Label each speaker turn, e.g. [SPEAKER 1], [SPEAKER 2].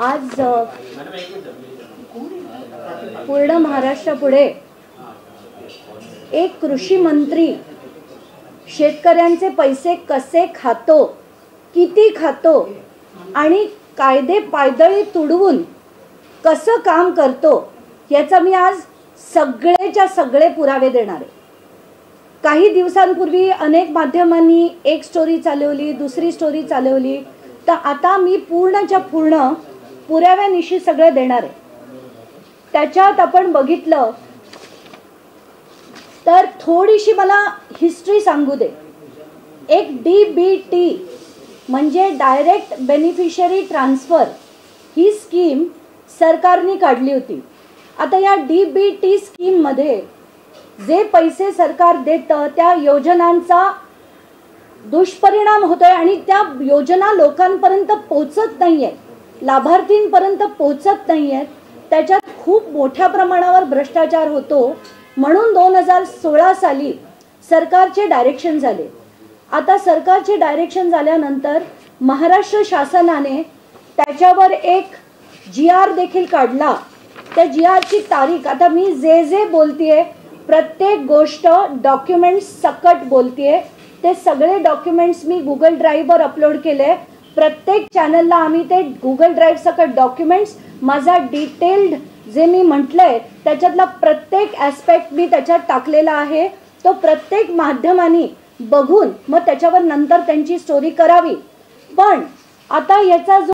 [SPEAKER 1] आज पूर्ण महाराष्ट्रापुढे एक कृषी मंत्री शेतकऱ्यांचे पैसे कसे खातो, किती खातो आणि कायदे पायदळी तुडवून कसं काम करतो याचा मी आज सगळेच्या सगळे पुरावे देणार आहे। काही दिवसांपूर्वी अनेक माध्यमांनी एक स्टोरी चालवली, दुसरी स्टोरी चालवली, तर आता मी पूर्णच्या पूर्ण पुराव्यानिशी सगळं देणार आहे। त्याच्यात आपण बघितलं तर थोडीशी मला हिस्ट्री सांगू दे। एक DBT म्हणजे डायरेक्ट बेनिफिशियरी ट्रान्सफर ही स्कीम सरकारने काढली होती। आता या DBT स्कीम मध्ये जे पैसे सरकार देतं त्या योजनांचा दुष्परिणाम होतोय आणि त्या योजना लोकांपर्यंत पोहोचत नाहीये, लाभार्थींपर्यंत पोहोचत नाहीये। त्याच्यात खूप मोठ्या प्रमाणावर भ्रष्टाचार होतो, म्हणून 2016 साली सरकारचे डायरेक्शन झाले। आता सरकारचे डायरेक्शन झाल्यानंतर महाराष्ट्र शासनाने त्याच्यावर एक GR देखील काढला। त्या GR ची तारीख, आता मी जे बोलतेय प्रत्येक गोष्ट डॉक्युमेंट्स सकट बोलतेय, ते सगळे डॉक्युमेंट्स मी गुगल ड्राईव्हवर अपलोड केले। प्रत्येक चॅनलला आम्ही ते गुगल ड्राईव्ह सकट डॉक्युमेंट्स माझा डिटेल्ड जे मी म्हटलंय त्याच्यातला प्रत्येक ॲस्पेक्ट मी त्याच्यात टाकलेला आहे। तो प्रत्येक माध्यमांनी बघून मग त्याच्यावर नंतर त्यांची स्टोरी करावी। पण आता याचा जो